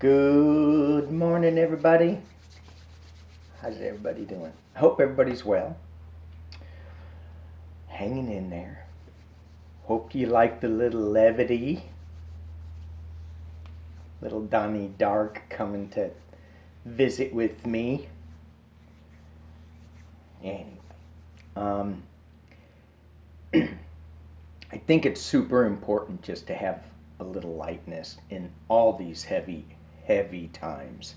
Good morning, everybody. How's everybody doing? I hope everybody's well. Hanging in there. Hope you like the little levity. Little Donnie Dark coming to visit with me. Anyway, I think it's super important just to have a little lightness in all these heavy times.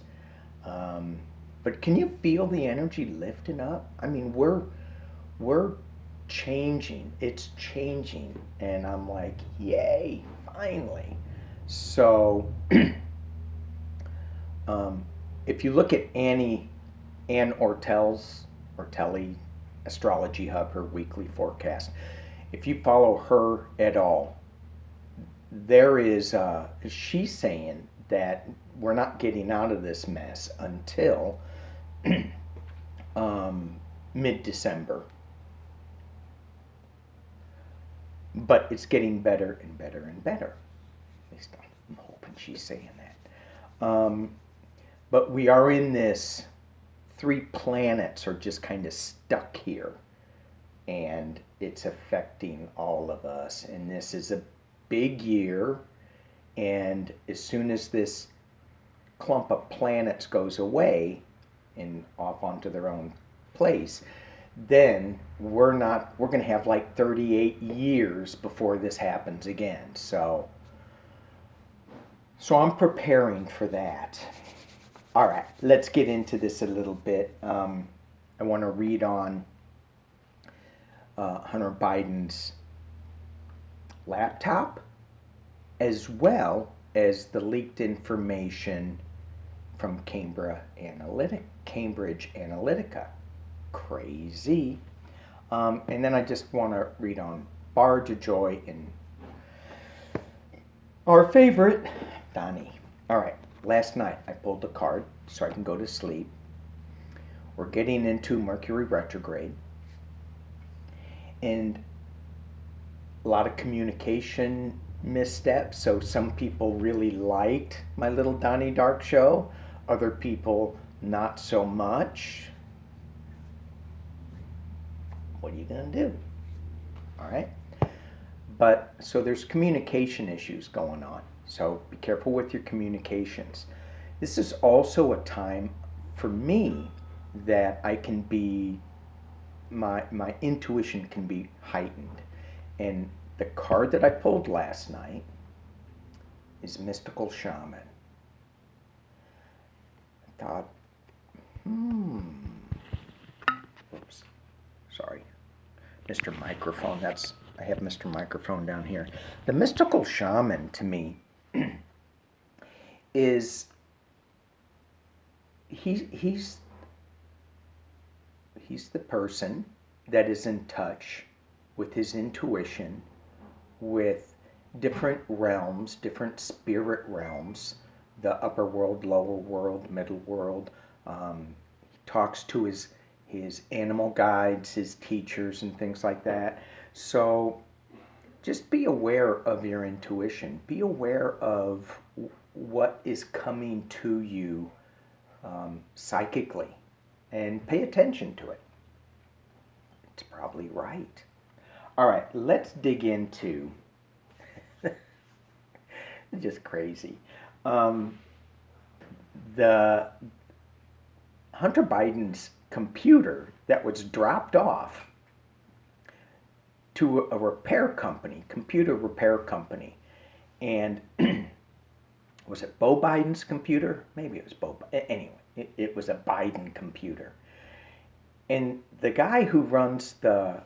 But can you feel the energy lifting up? I mean, we're changing. It's changing, and I'm like, yay, finally. So, if you look at Ann Ortelli Astrology Hub, her weekly forecast, if you follow her at all, there is she's saying that we're not getting out of this mess until mid-December, but it's getting better and better and better. At least I'm hoping she's saying that. But we are in this, 3 planets are just kind of stuck here, and it's affecting all of us. And this is a big year, and as soon as this clump of planets goes away and off onto their own place, then we're going to have like 38 years before this happens again. So I'm preparing for that. All right, let's get into this a little bit. I want to read on Hunter Biden's laptop, as well as the leaked information from Cambridge Analytica. Crazy. And then I just want to read on Barr, Dejoy, and our favorite, Donnie. All right, last night I pulled the card so I can go to sleep. We're getting into Mercury retrograde, and a lot of communication missteps. So some people really liked my little Donnie Dark show, other people not so much. What are you gonna do? All right. But so there's communication issues going on. So be careful with your communications. This is also a time for me that I can be, my intuition can be heightened. And the card that I pulled last night is Mystical Shaman. I thought, oops, sorry. Mr. Microphone, I have Mr. Microphone down here. The Mystical Shaman, to me, is, he's the person that is in touch with his intuition, with different realms, different spirit realms, the upper world, lower world, middle world. He talks to his animal guides, his teachers, and things like that. So just be aware of your intuition. Be aware of what is coming to you psychically, and pay attention to it. It's probably right. All right, let's dig into just crazy. The Hunter Biden's computer that was dropped off to a repair company, computer repair company, and was it Beau Biden's computer? Maybe it was Beau. Anyway, it was a Biden computer, and the guy who runs the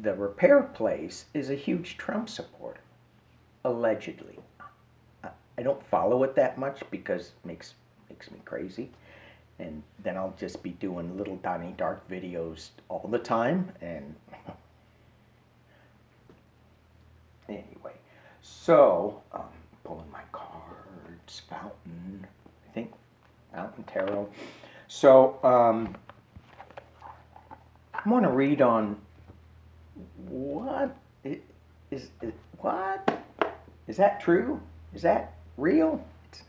repair place is a huge Trump supporter, allegedly. I don't follow it that much because it makes me crazy, and then I'll just be doing little Donnie Dark videos all the time. And anyway, so pulling my cards, Fountain, I think Fountain Tarot. So I want to read on what is what is that true? Is that real? It's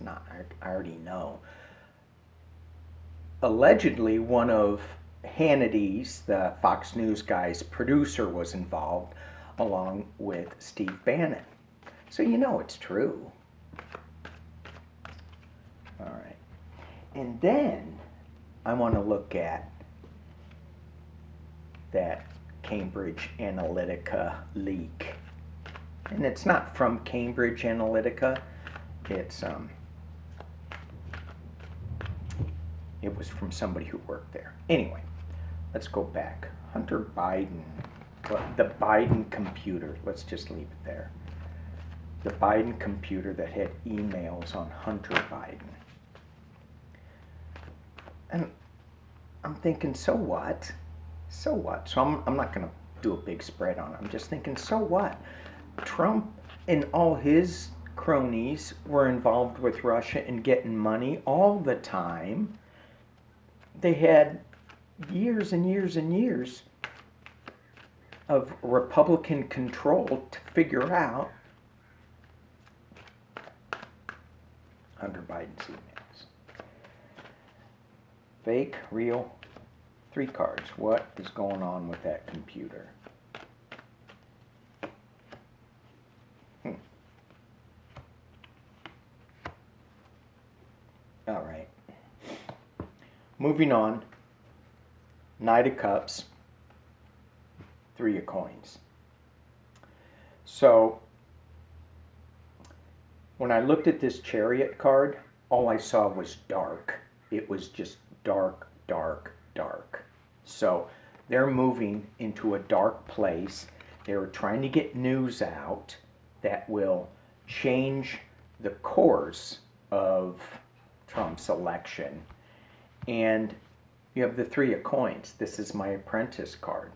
it's not. I already know. Allegedly, one of Hannity's, the Fox News guy's producer, was involved, along with Steve Bannon. So you know it's true. All right. And then I want to look at that Cambridge Analytica leak. And it's not from Cambridge Analytica. It was from somebody who worked there. Anyway, let's go back. Hunter Biden. The Biden computer. Let's just leave it there. The Biden computer that had emails on Hunter Biden. And I'm thinking, so what? So what? So I'm not going to do a big spread on it. I'm just thinking, so what? Trump and all his cronies were involved with Russia and getting money all the time. They had years and years and years of Republican control to figure out Hunter Biden's emails. Fake, real, 3 cards. What is going on with that computer? All right. Moving on. Knight of Cups. 3 of Coins. So, when I looked at this Chariot card, all I saw was dark. It was just dark, dark, dark. So, they're moving into a dark place. They're trying to get news out that will change the course of Trump's election. And you have the 3 of Coins. This is my Apprentice card.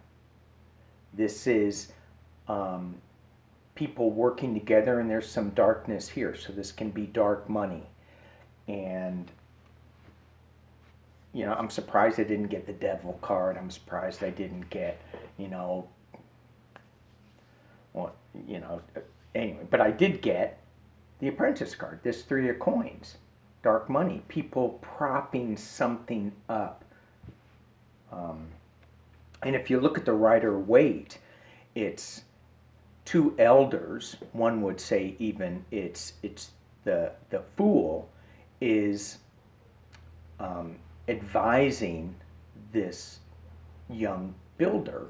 This is people working together, and there's some darkness here. So this can be dark money. And, you know, I'm surprised I didn't get the Devil card. I'm surprised I didn't get, anyway. But I did get the Apprentice card, this 3 of Coins. Dark money, people propping something up. And if you look at the Rider-Waite, it's 2 elders. One would say even it's the Fool is advising this young builder.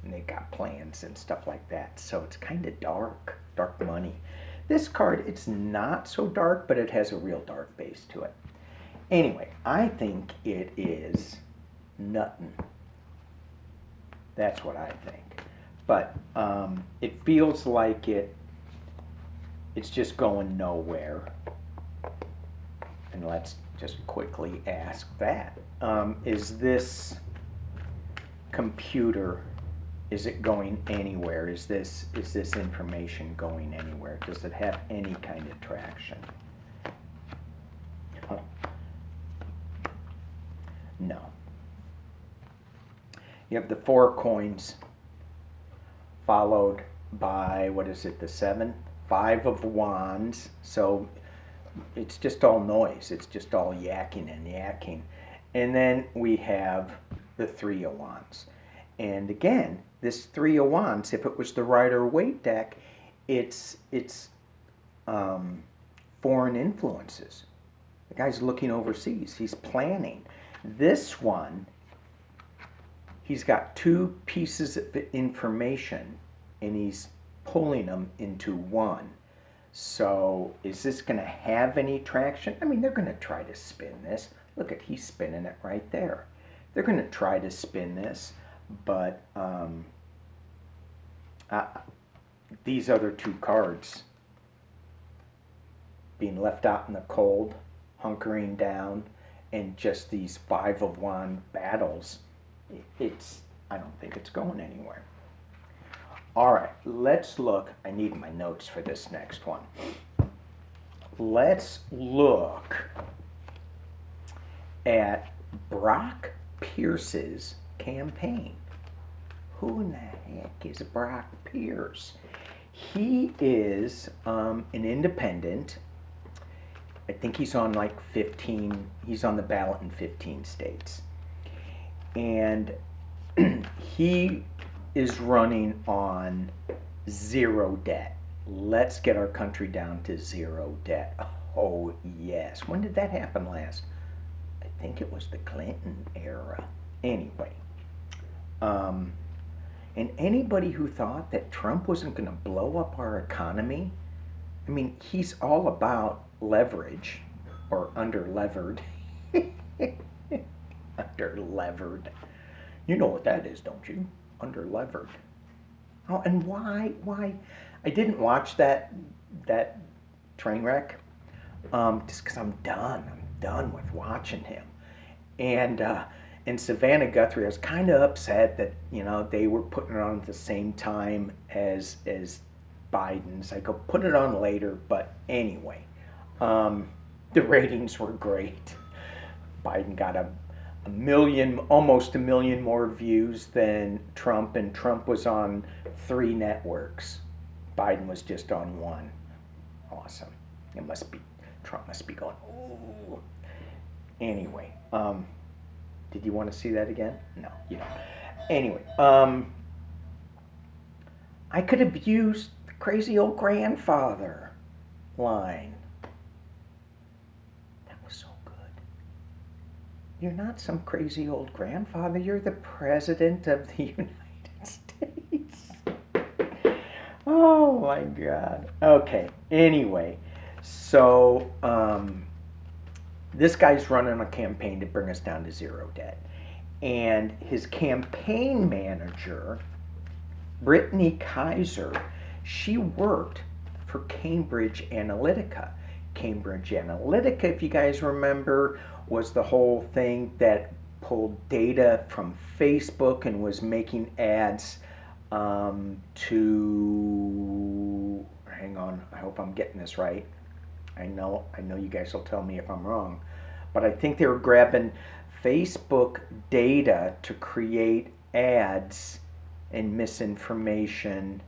And they got plans and stuff like that. So it's kind of dark money. This card, it's not so dark, but it has a real dark base to it. Anyway, I think it is nuttin'. That's what I think. But it feels like it's just going nowhere. And let's just quickly ask that. Is this computer, is it going anywhere? Is this information going anywhere? Does it have any kind of traction? No. You have the 4 coins followed by, what is it, the 7? 5 of wands. So it's just all noise. It's just all yakking and yakking. And then we have the 3 of wands. And again, this 3 of wands, if it was the Rider-Waite deck, it's foreign influences. The guy's looking overseas. He's planning. This one, he's got 2 pieces of information, and he's pulling them into one. So is this going to have any traction? I mean, they're going to try to spin this. Look at, he's spinning it right there. They're going to try to spin this, but these other 2 cards, being left out in the cold, hunkering down, and just these 5 of wand battles, I don't think it's going anywhere. All right, let's look. I need my notes for this next one. Let's look at Brock Pierce's campaign. Who in the heck is Brock Pierce? He is an independent. I think he's on like 15, he's on the ballot in 15 states. And he is running on zero debt. Let's get our country down to zero debt. Oh, yes. When did that happen last? I think it was the Clinton era. Anyway, and anybody who thought that Trump wasn't going to blow up our economy, I mean, he's all about leverage or under-levered. Under-levered. You know what that is, don't you? Under-levered. Oh, and why? I didn't watch that train wreck, just because I'm done. I'm done with watching him. And Savannah Guthrie, I was kind of upset that they were putting it on at the same time as Biden's. I go put it on later, but anyway, the ratings were great. Biden got a million, almost a million more views than Trump, and Trump was on 3 networks. Biden was just on 1. Awesome. Trump must be going, ooh. Anyway, did you want to see that again? No, you don't. Anyway, I could have used the crazy old grandfather line. That was so good. You're not some crazy old grandfather. You're the president of the United States. Oh my God. Okay. Anyway, so this guy's running a campaign to bring us down to zero debt. And his campaign manager, Brittany Kaiser, she worked for Cambridge Analytica. Cambridge Analytica, if you guys remember, was the whole thing that pulled data from Facebook and was making ads to, hang on, I hope I'm getting this right. I know you guys will tell me if I'm wrong, but I think they were grabbing Facebook data to create ads and misinformation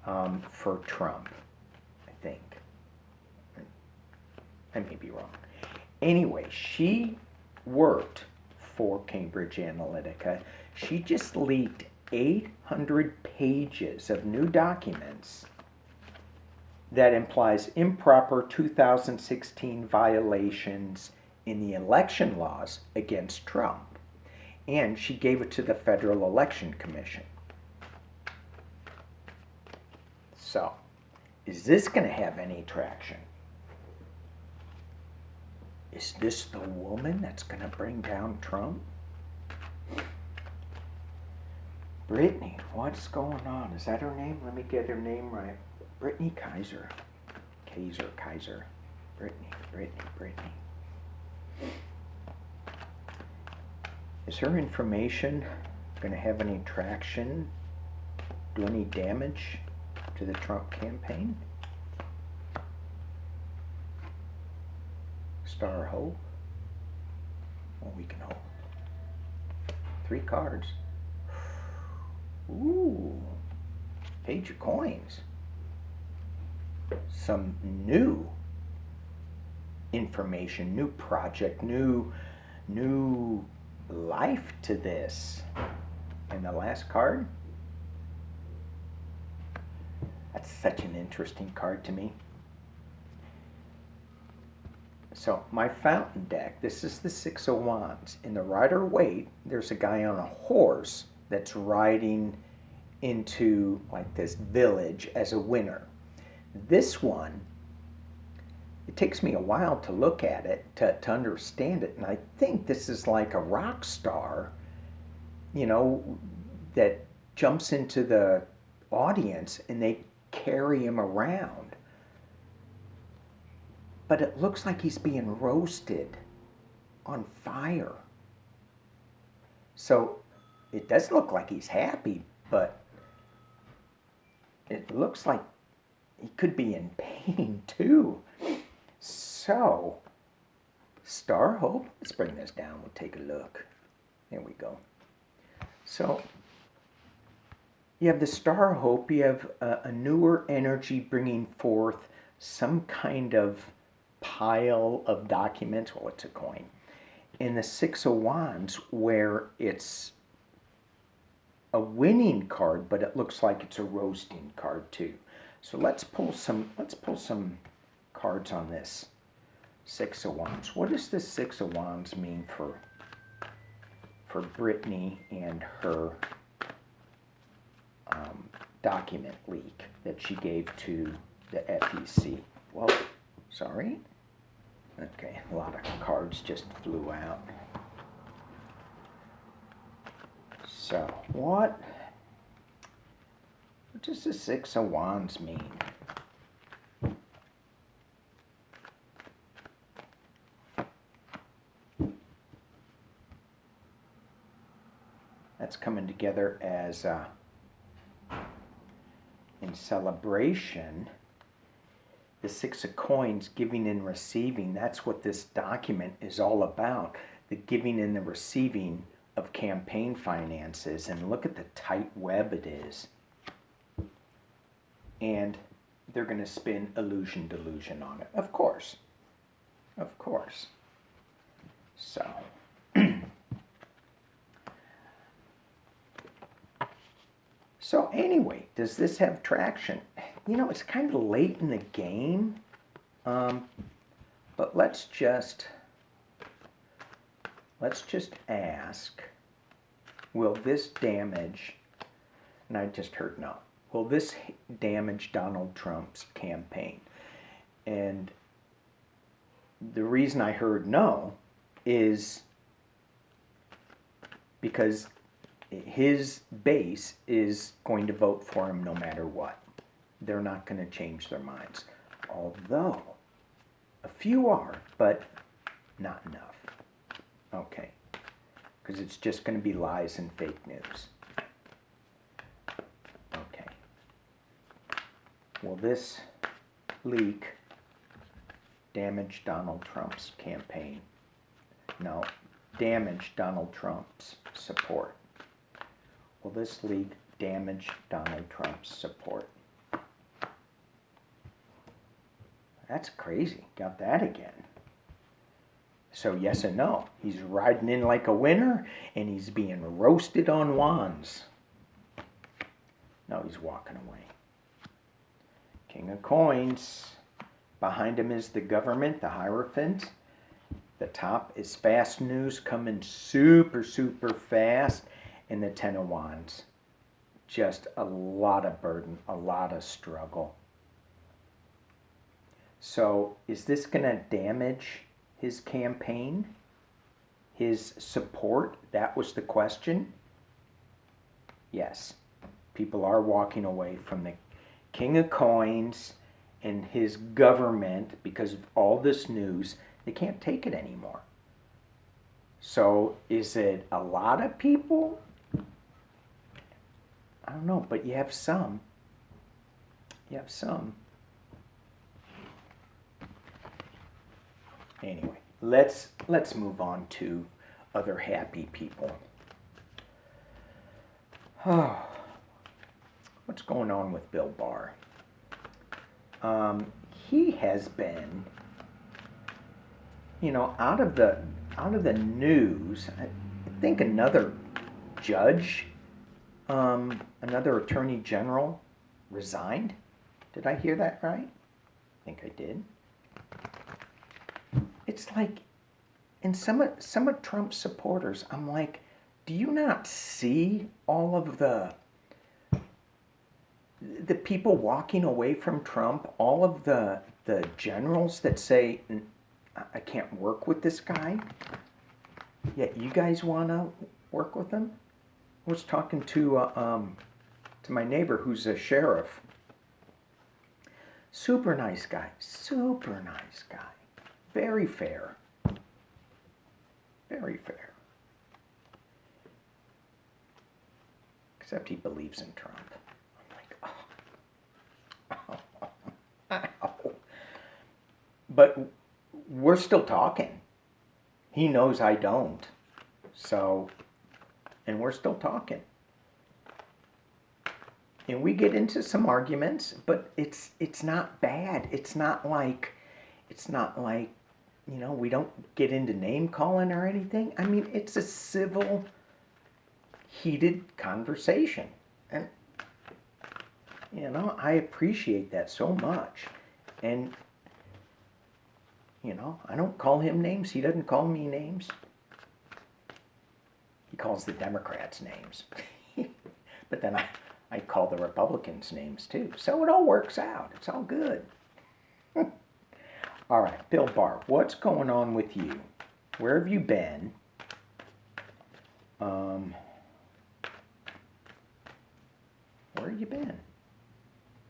for Trump, I think. I may be wrong. Anyway, she worked for Cambridge Analytica. She just leaked 800 pages of new documents that implies improper 2016 violations in the election laws against Trump. And she gave it to the Federal Election Commission. So, is this going to have any traction? Is this the woman that's going to bring down Trump? Brittany, what's going on? Is that her name? Let me get her name right. Brittany Kaiser. Kaiser. Brittany. Is her information going to have any traction? Do any damage to the Trump campaign? Star of Hope? Well, we can hope. 3 cards. Ooh. Page of coins. Some new information, new project, new life to this. And the last card? That's such an interesting card to me. So my fountain deck, this is the 6 of Wands. In the Rider-Waite, there's a guy on a horse that's riding into like this village as a winner. This one, it takes me a while to look at it, to understand it. And I think this is like a rock star, that jumps into the audience and they carry him around. But it looks like he's being roasted on fire. So it does look like he's happy, but it looks like he could be in pain too. So, Star Hope, let's bring this down, we'll take a look. There we go. So, you have the Star Hope, you have a newer energy bringing forth some kind of pile of documents. Well, it's a coin. And the Six of Wands, where it's a winning card, but it looks like it's a roasting card too. So let's pull some cards on this Six of Wands. What does the Six of Wands mean for Brittany and her document leak that she gave to the FEC? Well, sorry. Okay, a lot of cards just flew out. So, what does the Six of Wands mean? That's coming together as in celebration. The Six of Coins, giving and receiving, that's what this document is all about. The giving and the receiving of campaign finances. And look at the tight web it is. And they're going to spin illusion delusion on it. Of course. Of course. So. So anyway, does this have traction? You know, it's kind of late in the game, but let's just ask, will this damage, and I just heard no, will this damage Donald Trump's campaign? And the reason I heard no is because his base is going to vote for him no matter what. They're not going to change their minds. Although, a few are, but not enough. Okay. Because it's just going to be lies and fake news. Okay. Will this leak damage Donald Trump's campaign? No. Damage Donald Trump's support. Will this leak damage Donald Trump's support? That's crazy. Got that again. So yes and no. He's riding in like a winner, and he's being roasted on wands. No, he's walking away. King of Coins. Behind him is the government, the Hierophant. The top is fast news coming super, super fast. And the Ten of Wands. Just a lot of burden, a lot of struggle. So is this going to damage his campaign? His support? That was the question. Yes. People are walking away from the King of Coins and his government because of all this news. They can't take it anymore. So is it a lot of people? I don't know, but you have some. You have some. Anyway, let's move on to other happy people. Oh, what's going on with Bill Barr? He has been, out of the news. I think another judge, another attorney general, resigned. Did I hear that right? I think I did. It's like, and some of Trump's supporters, I'm like, do you not see all of the people walking away from Trump, all of the generals that say, I can't work with this guy, yet you guys want to work with him? I was talking to my neighbor who's a sheriff. Super nice guy. Very fair. Very fair. Except he believes in Trump. I'm like, ow. But we're still talking. He knows I don't. So, and we're still talking. And we get into some arguments, but it's not bad. It's not like It's not like, we don't get into name calling or anything. I mean, it's a civil, heated conversation. And, I appreciate that so much. And, I don't call him names. He doesn't call me names. He calls the Democrats names. But then I call the Republicans names too. So it all works out. It's all good. All right, Bill Barr, what's going on with you? Where have you been? Where have you been?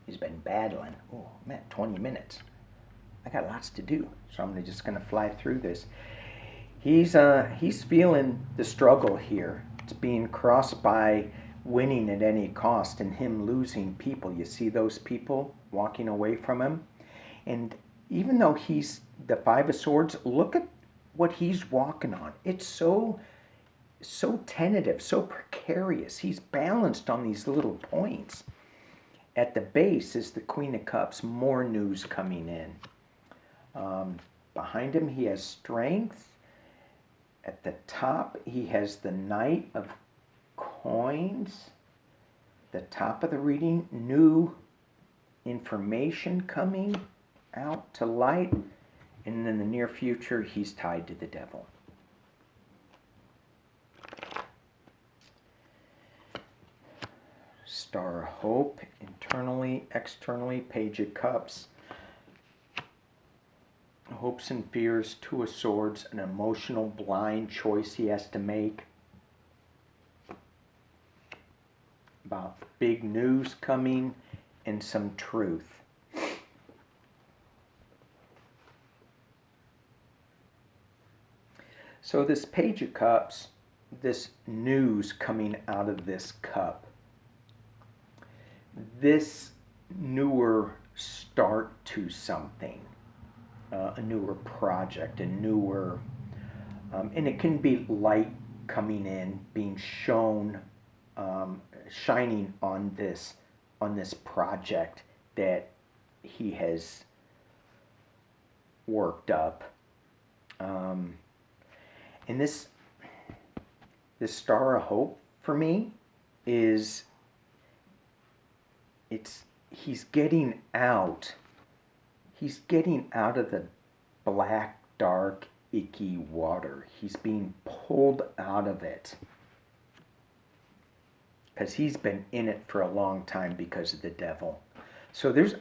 He's been battling. Oh, I'm at 20 minutes. I got lots to do, so I'm just going to fly through this. He's feeling the struggle here. It's being crossed by winning at any cost and him losing people. You see those people walking away from him? And even though he's the Five of Swords, look at what he's walking on. It's so tentative, so precarious. He's balanced on these little points. At the base is the Queen of Cups, more news coming in. Behind him, he has strength. At the top, he has the Knight of Coins. The top of the reading, new information coming out to light. And in the near future, he's tied to the devil. Star of Hope, internally, externally, Page of Cups. Hopes and fears, Two of Swords, an emotional blind choice he has to make. About big news coming and some truth. So this Page of Cups, this news coming out of this cup, this newer start to something, a newer project, a newer, and it can be light coming in, being shown, shining on this project that he has worked up. And this Star of Hope for me is, he's getting out of the black, dark, icky water. He's being pulled out of it. Because he's been in it for a long time because of the devil. So there's,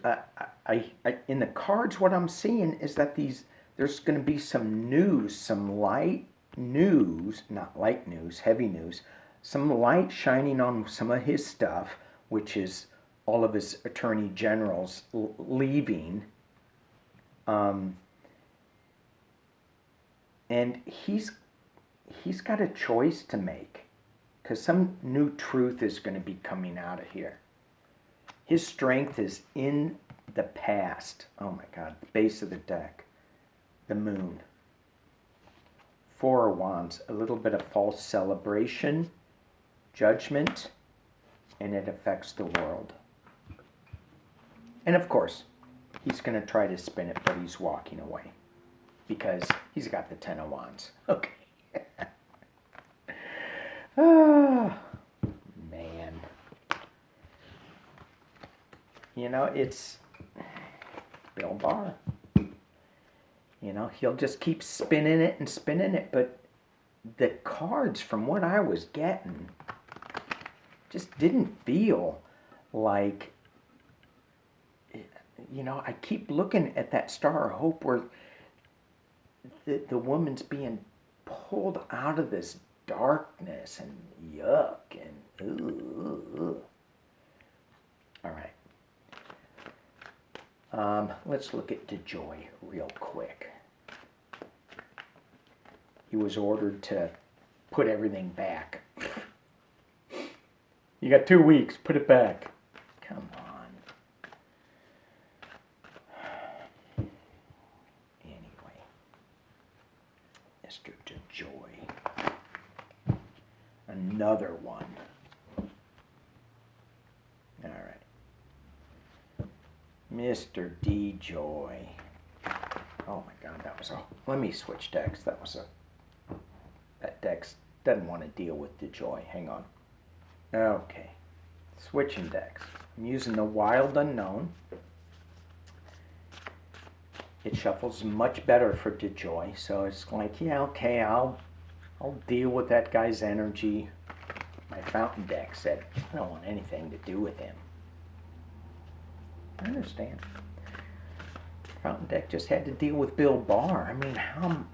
in the cards, what I'm seeing is that there's going to be some news, some light news, not light news, heavy news, some light shining on some of his stuff, which is all of his attorney generals leaving. And he's got a choice to make, because some new truth is going to be coming out of here. His strength is in the past. Oh my God, the base of the deck, the moon. Four of Wands, a little bit of false celebration, judgment, and it affects the world. And of course, he's going to try to spin it, but he's walking away because he's got the Ten of Wands. Okay. Ah, man. It's Bill Barr. He'll just keep spinning it, but the cards, from what I was getting, just didn't feel like, I keep looking at that Star of Hope where the woman's being pulled out of this darkness and yuck and ooh. All right. Let's look at Dejoy real quick. He was ordered to put everything back. You got 2 weeks, put it back. Come on. Anyway, Mr. Dejoy. Another one. All right. Mr. Dejoy. Oh my God, that was a... Let me switch decks. That deck doesn't want to deal with Dejoy. Hang on. Okay. Switching decks. I'm using the Wild Unknown. It shuffles much better for Dejoy, so it's like, yeah, okay, I'll deal with that guy's energy. My Fountain deck said, I don't want anything to do with him. I understand. Fountain deck just had to deal with Bill Barr. I mean, how...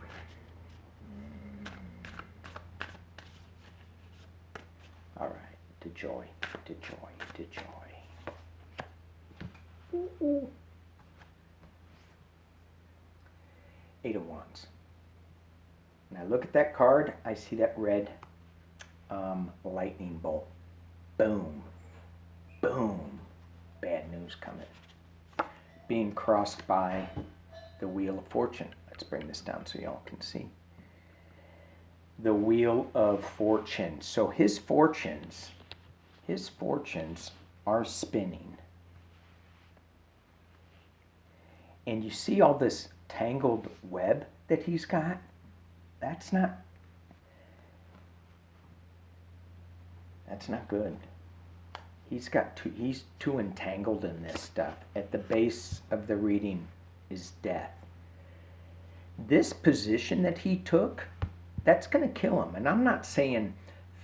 All right, Dejoy. Ooh. 8 of Wands. When I look at that card, I see that red lightning bolt. Boom. Boom. Bad news coming. Being crossed by the Wheel of Fortune. Let's bring this down so y'all can see. The Wheel of Fortune. So his fortunes are spinning. And you see all this tangled web that he's got? That's not good. He's too entangled in this stuff. At the base of the reading is death. This position that he took, that's going to kill him. And I'm not saying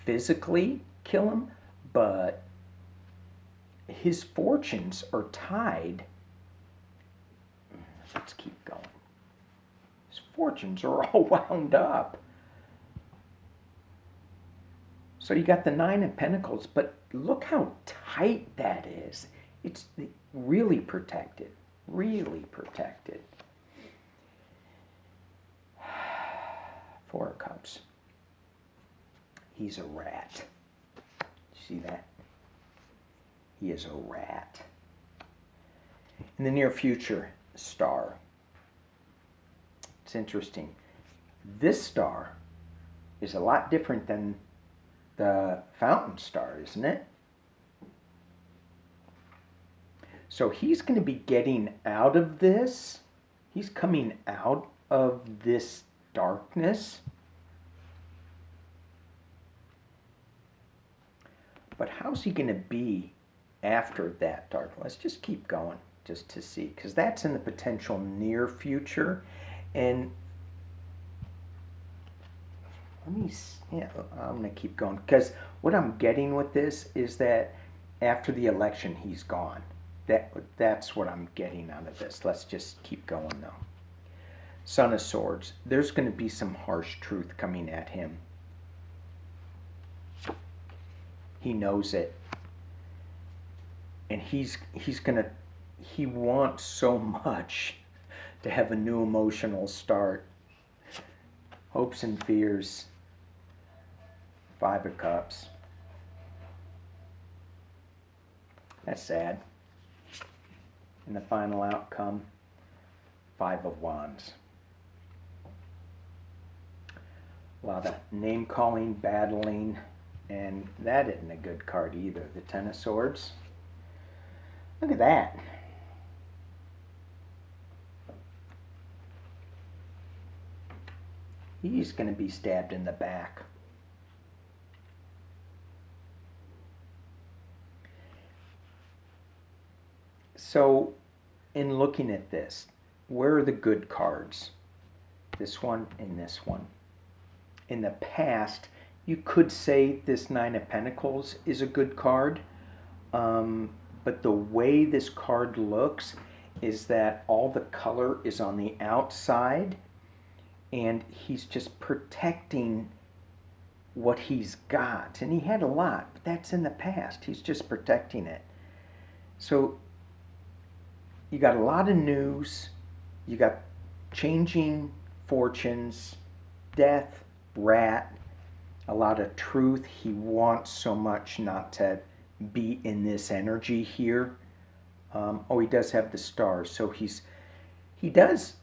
physically kill him, but his fortunes are tied. Let's keep going. His fortunes are all wound up. So you got the 9 of Pentacles, but look how tight that is. It's really protected. Really protected. 4 of Cups. He's a rat. See that? He is a rat. In the near future, Star. It's interesting. This star is a lot different than the Fountain Star, isn't it? So he's going to be getting out of this. He's coming out of this darkness. But how's he going to be after that dark? Let's just keep going just to see, because that's in the potential near future. And I'm going to keep going, because what I'm getting with this is that after the election, he's gone. That's what I'm getting out of this. Let's just keep going, though. Son of Swords. There's going to be some harsh truth coming at him. He knows it. And he wants so much to have a new emotional start. Hopes and fears. 5 of Cups. That's sad. And the final outcome, 5 of Wands. A lot of name-calling, battling, and that isn't a good card either. The 10 of Swords. Look at that. He's going to be stabbed in the back. So, in looking at this, where are the good cards? This one and this one. In the past, you could say this 9 of Pentacles is a good card, but the way this card looks is that all the color is on the outside, and he's just protecting what he's got. And he had a lot, but that's in the past. He's just protecting it. So you got a lot of news. You got changing fortunes, death, rat, a lot of truth. He wants so much not to be in this energy here. He does have the stars. So he does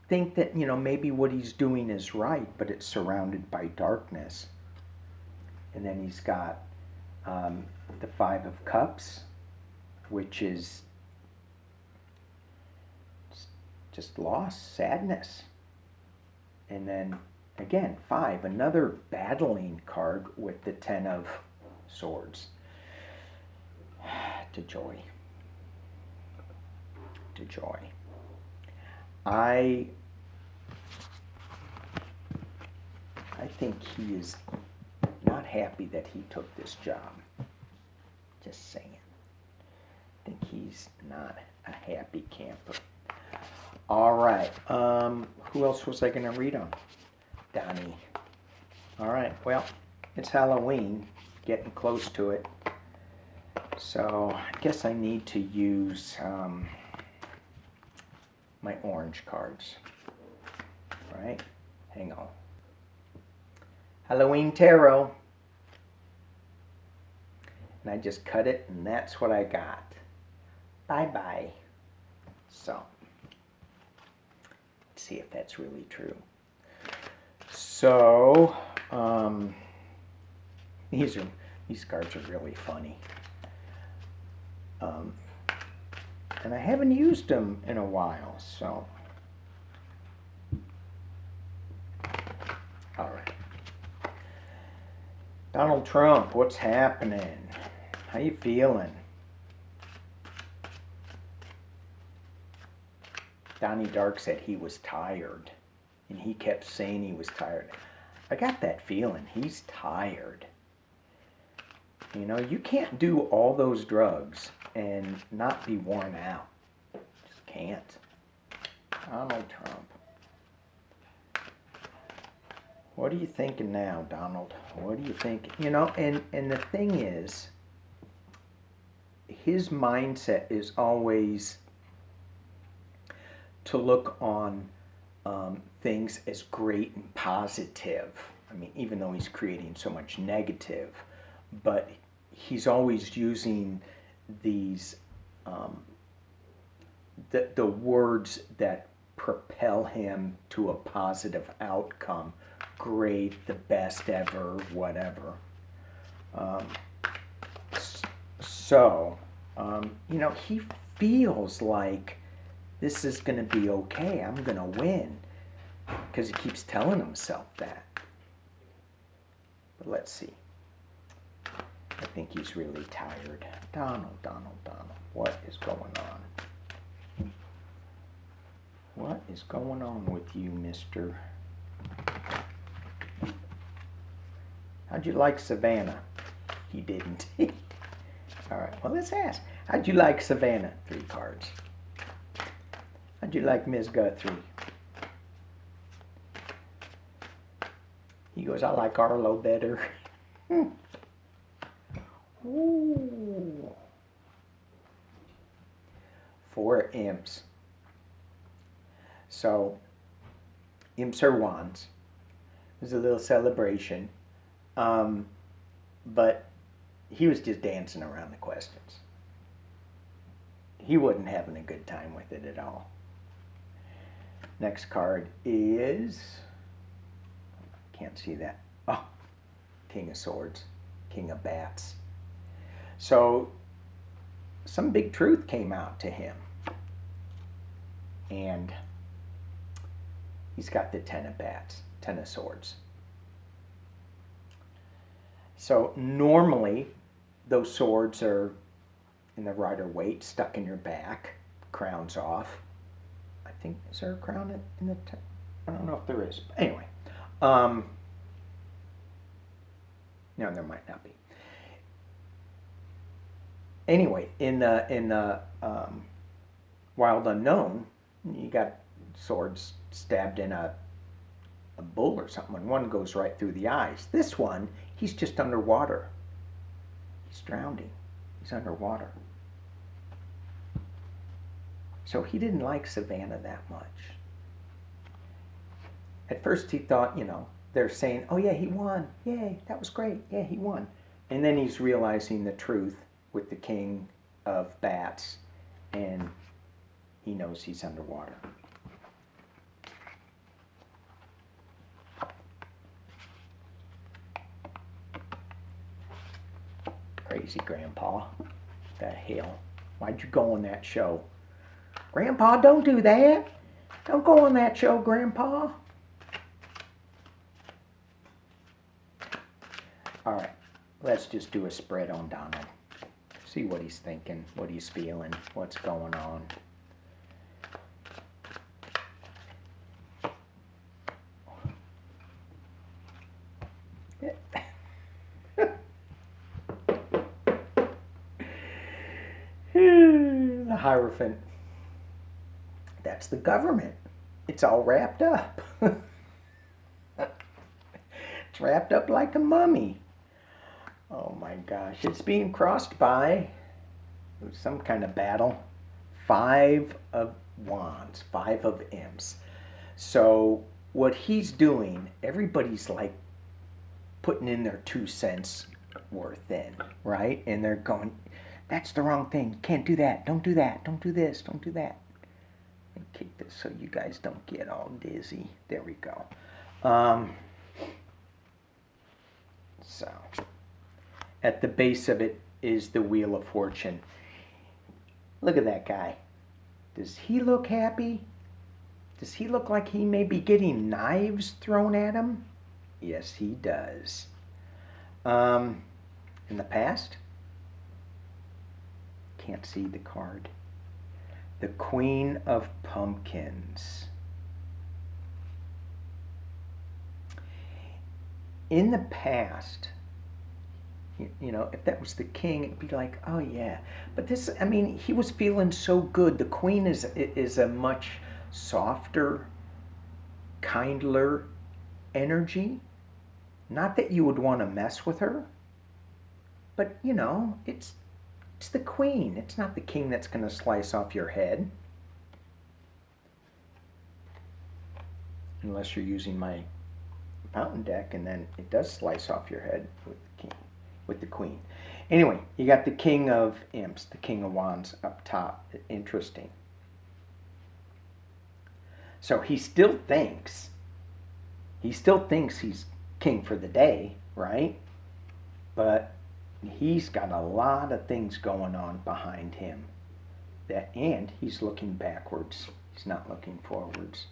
think that, maybe what he's doing is right, but it's surrounded by darkness. And then he's got the 5 of Cups, which is just loss, sadness. And then again, 5, another battling card with the 10 of Swords. Dejoy. I think he is not happy that he took this job. Just saying. I think he's not a happy camper. All right. Who else was I going to read on? Donnie. All right. Well, it's Halloween. Getting close to it. So I guess I need to use my orange cards. Right? Hang on. Halloween Tarot. And I just cut it, and that's what I got. Bye-bye. So, let's see if that's really true. So, these cards are really funny. And I haven't used them in a while, so. All right. Donald Trump, what's happening? How you feeling? Donnie Dark said he was tired, and he kept saying he was tired. I got that feeling. He's tired. You know, you can't do all those drugs and not be worn out. Just can't. Donald Trump. What are you thinking now, Donald? What are you thinking? You know, and the thing is, his mindset is always to look on things as great and positive. I mean, even though he's creating so much negative, but he's always using these the words that propel him to a positive outcome. Great, the best ever, whatever. You know, he feels like this is going to be okay. I'm going to win. Because he keeps telling himself that. But let's see. I think he's really tired. Donald. What is going on? What is going on with you, mister? How'd you like Savannah? He didn't. All right, well, let's ask. How'd you like Savannah? 3 cards. How'd you like Ms. Guthrie? He goes, I like Arlo better. Ooh. 4 imps. So, imps are wands. It was a little celebration. But he was just dancing around the questions. He wasn't having a good time with it at all. Next card is, can't see that. Oh, King of Swords, King of Bats. So some big truth came out to him. And he's got the 10 of Bats, 10 of Swords. So normally those swords are in the Rider-Waite, stuck in your back, crowns off. I think, is there a crown in the, I don't know if there is. But anyway, no, there might not be. Anyway, in the Wild Unknown, you got swords stabbed in a bull or something, and one goes right through the eyes. This one, he's just underwater. He's drowning. He's underwater. So he didn't like Savannah that much. At first he thought, you know, they're saying, oh yeah, he won. Yay, that was great. Yeah, he won. And then he's realizing the truth with the King of Bats, and he knows he's underwater. Crazy Grandpa. The hell? Why'd you go on that show? Grandpa, don't do that. Don't go on that show, Grandpa. All right, let's just do a spread on Donald. See what he's thinking, what he's feeling, what's going on. The Hierophant. That's the government. It's all wrapped up. It's wrapped up like a mummy. Oh my gosh. It's being crossed by some kind of battle. 5 of wands, 5 of imps. So what he's doing, everybody's like putting in their 2 cents worth in, right? And they're going, that's the wrong thing. You can't do that. Don't do that. Don't do this. Don't do that. Let me kick this so you guys don't get all dizzy. There we go. So at the base of it is the Wheel of Fortune. Look at that guy. Does he look happy? Does he look like he may be getting knives thrown at him? Yes, he does. In the past, can't see the card. The Queen of Pumpkins. In the past, you know, if that was the king, it'd be like, oh yeah. But this, I mean, he was feeling so good. The queen is a much softer, kindler energy. Not that you would want to mess with her, but you know, it's the queen. It's not the king that's going to slice off your head. Unless you're using my fountain deck, and then it does slice off your head with the king, with the queen. Anyway, you got the King of Imps, the King of Wands up top. Interesting. So he still thinks he's king for the day, right? But he's got a lot of things going on behind him. And he's looking backwards. He's not looking forwards.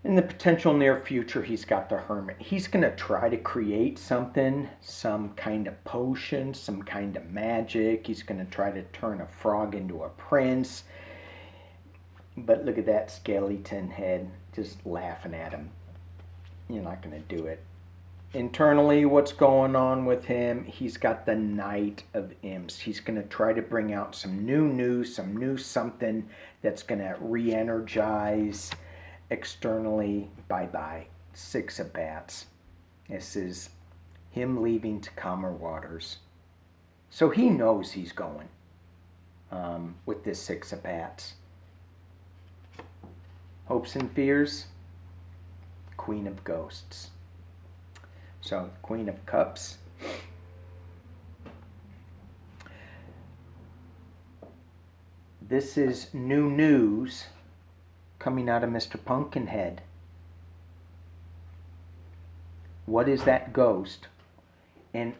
In the potential near future, he's got the Hermit. He's going to try to create something, some kind of potion, some kind of magic. He's going to try to turn a frog into a prince. But look at that skeleton head, just laughing at him. You're not going to do it. Internally, what's going on with him? He's got the Knight of Imps. He's going to try to bring out some new news, some new something that's going to re-energize. Externally, bye-bye. 6 of Bats. This is him leaving to calmer waters. So he knows he's going with this 6 of Bats. Hopes and fears, Queen of Ghosts. So, Queen of Cups. This is new news coming out of Mr. Pumpkinhead. What is that ghost? And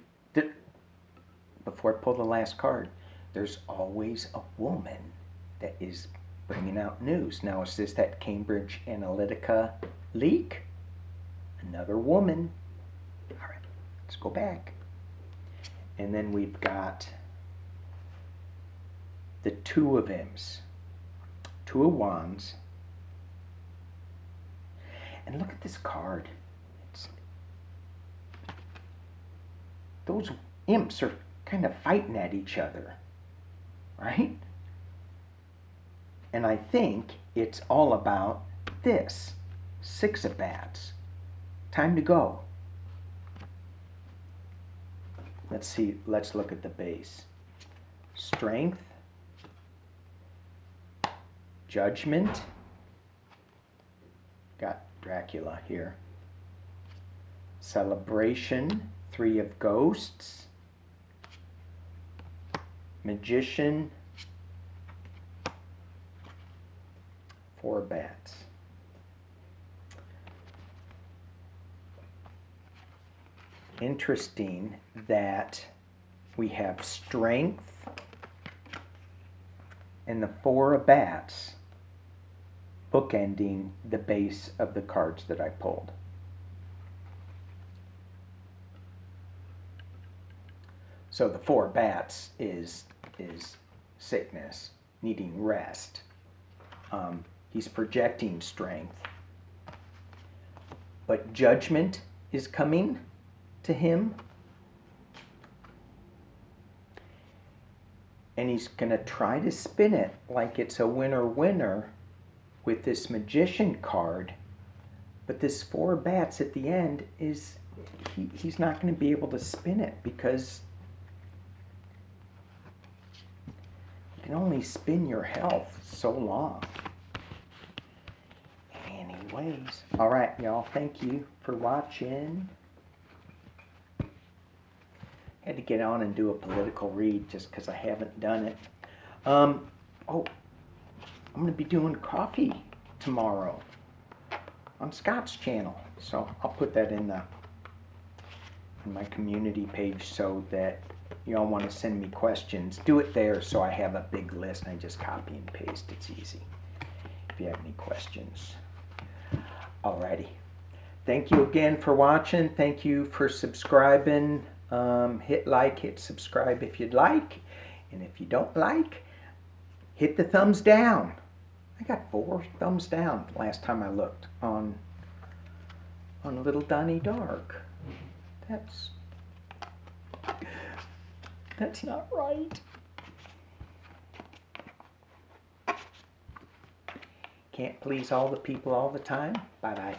before I pull the last card, there's always a woman that is bringing out news. Now, is this that Cambridge Analytica leak? Another woman. All right, let's go back. And then we've got the 2 of Imps, 2 of Wands. And look at this card. Those imps are kind of fighting at each other, right? And I think it's all about this. 6 of Bats. Time to go. Let's see. Let's look at the base. Strength. Judgment. Got Dracula here. Celebration. 3 of Ghosts. Magician. 4 Bats. Interesting that we have Strength and the 4 of Bats bookending the base of the cards that I pulled. So the 4 bats is sickness, needing rest. He's projecting strength. But judgment is coming to him. And he's going to try to spin it like it's a winner-winner with this magician card. But this 4 bats at the end is, he's not going to be able to spin it because you can only spin your health so long. Anyways, all right, y'all, thank you for watching. Had to get on and do a political read just because I haven't done it. I'm going to be doing coffee tomorrow on Scott's channel, so I'll put that in my community page so that y'all want to send me questions. Do it there so I have a big list and I just copy and paste. It's easy if you have any questions. Alrighty. Thank you again for watching. Thank you for subscribing. Hit like, hit subscribe if you'd like. And if you don't like, hit the thumbs down. I got 4 thumbs down last time I looked on Little Donnie Dark. That's not right. Can't please all the people all the time. Bye-bye.